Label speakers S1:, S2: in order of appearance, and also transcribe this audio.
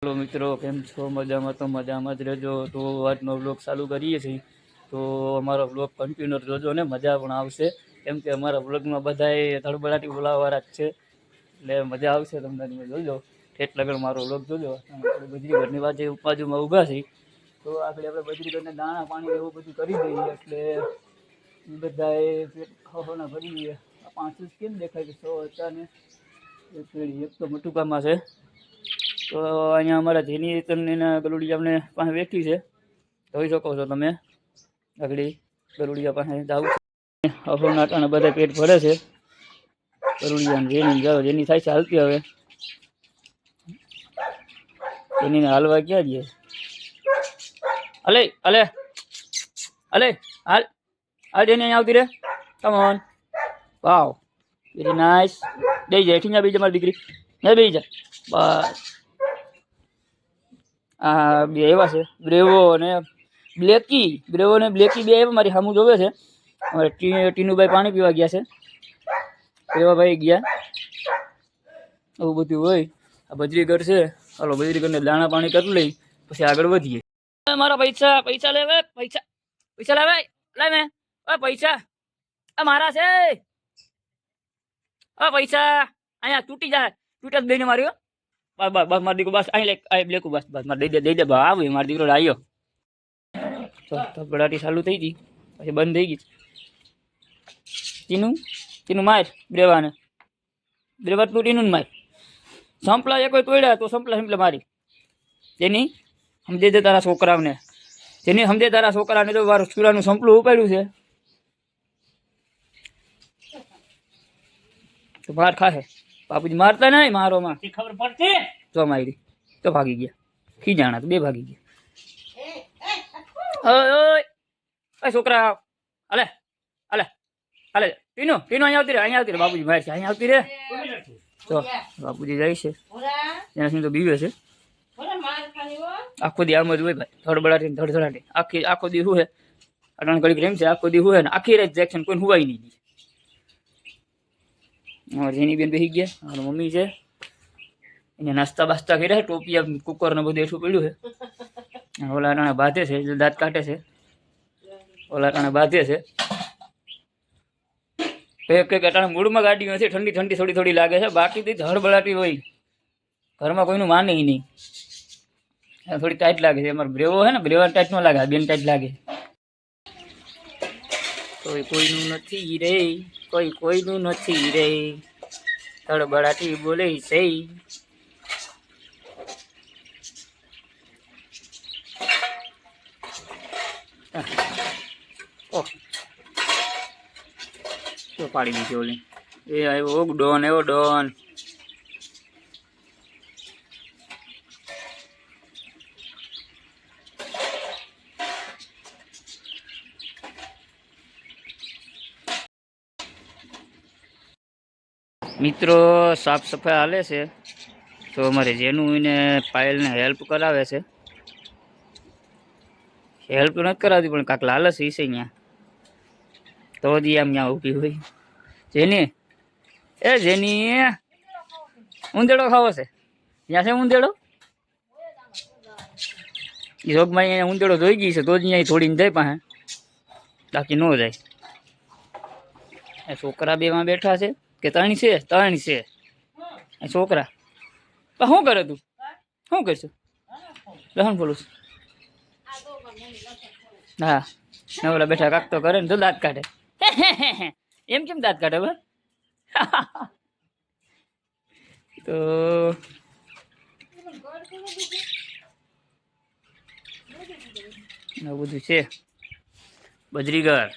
S1: Hello मित्रों, केम छो? मजा में तो मजा में ज रहेजो। तो આજનો વ્લોગ ચાલુ કરીએ છીએ તો અમારો વ્લોગ કન્ટિન્યુ જોજો ને મજા પણ આવશે, કેમ કે અમારા વ્લોગમાં બધાય ધડબડાટી બોલાવવાળા જ છે, એટલે મજા આવશે તમને. તમે જોજો, ઠેઠ લગન મારો વ્લોગ જોજો. આપણે બજરી ઘરની બાજુમાં ઊભા છીએ તો આપણે બજરી ઘરને દાણા પાણી એવું બધું કરી દઈએ એટલે બધાએ પેટ ખાવાના ભરી દઈએ. આ 5 કેમ દેખાય છે? 100 હતા ને એક તો મટુકામાં છે. તો અહીંયા અમારા જેની તને ગલુડિયા અમને પાસે બેઠી છે, જોઈ શકો છો તમે. આગળ ગલુડિયા પાસે જાવું છે. અફરો નાટાના બધા પેટ ભરે છે. ગલુડિયા જેની જાવ જેની થાય છે હાલતી. હવે એની હાલવા ક્યાં જઈએ? અલે અલે અલે હાલ હાલ જેની અહીંયા આવતી રે. Come on, wow, very nice. દઈ જાય ઠીક. બીજા મારી દીકરી ને બેસી જા. બસ આ બે એવા છે, બ્રેવો અને બ્લેકી. બ્રેવો ને બ્લેકી બે એવા મારી સામું જોવે છે. અમારે ટીનુભાઈ પાણી પીવા ગયા છે, એવાભાઈ ગયા. એવું બધું હોય. આ બજરીગર છે. હાલો બજરીગરને દાણા પાણી કરી લઈ પછી આગળ વધીએ. મારા પૈસા પૈસા લેવે, પૈસા પૈસા લેવે લે ને. પૈસા આ મારા છે. પૈસા અહીંયા તૂટી જાય, તૂટે જ દઈને માર્યો. બસ બસ બસ મારો દીકરો બસ અહીં લે બ્લેકું. બસ બસ મારે દઈ દે આવી. મારો દીકરો આવ્યો તો બડાટી ચાલુ થઈ ગઈ પછી બંધ થઈ ગઈ. ટીનું માર બ્રેવાને. બ્રેવા તું ટીનું માર. સંપલા એ કોઈ તોડ્યા તો સંપલા મારી. તેની સમજે દે તારા છોકરાઓને. જેની સમજે તારા છોકરાને તો મારું ચૂરાનું સંપલું ઉપાડ્યું છે તો માર ખાશે. બાપુજી મારતા નહીં, મારો માં ખબર પડતી તો મારી તો ભાગી ગયા. ખીજાણા તો બે ભાગી ગયા. ઓય છોકરા અલે અલે અલે ટીનો અહીંયા આવતી રે, અહીંયા આવતી રે. બાપુજી માર છે, અહીંયા આવતી રે. તો બાપુજી જાય છે એના સુધી તો બીવે છે. આખો દી આમ જ હોય ભાઈ, ધડબડાટી ધડધડાટી. આખો દી શું હે અટાણ ઘડી પ્રેમ છે. આખો દી શું હે ને આખી રાત જેક્શન કોઈ હુવાય નહીં. જેની બેન બેસી ગયા. મારી મમ્મી છે, એને નાસ્તા બાસ્તા કર્યા. ટોપિયા કુકર ને બધું એઠું પડ્યું છે. ઓલા ટાણે બાંધે છે, દાંત કાઢે છે. ઓલા ટાણે બાંધે છે. એક અટાણે મૂળમાં ગાડી નથી. ઠંડી ઠંડી થોડી થોડી લાગે છે. બાકી તો ધડબડાટી હોય. ઘરમાં કોઈનું માને નહીં. થોડી ટાઈટ લાગે છે. અમારે બ્રેવો છે ને, બ્રેવા ટાઈટ ન લાગે, બેન ટાઈટ લાગે. કોઈ કોઈનું નથી રે, કોઈ કોઈનું નથી રે. ધડબડાટી બોલે છે. તો પાડી દીધી ઓલી. એ આવ્યો ડોન, એવો ડોન. મિત્રો સાફ સફાઈ હાલે છે તો અમારે જેનું એને પાયલને હેલ્પ કરાવે છે. હેલ્પ તો નથી કરાવતી પણ કાંક લાલચ છે અહીંયા તો જ આમ ત્યાં ઊભી હોય. જેની જેની ઊંધેડો ખાવો છે. ત્યાં છે ઊંધેડો. એ રોગમાં અહીંયા ઊંધેડો ધોઈ ગઈ છે તો જ અહીંયા થોડીને જાય પાસે, બાકી ન જાય. છોકરા બેમાં બેઠા છે કે ત્રણ છે? ત્રણ છે છોકરા. શું કરે તું? શું કરશું? લહણ બોલું. હા નવરા બેઠા કાક તો કરે ને તો દાંત કાઢે. એમ કેમ દાંત કાઢે? બસ તો બધું છે. બજરીગર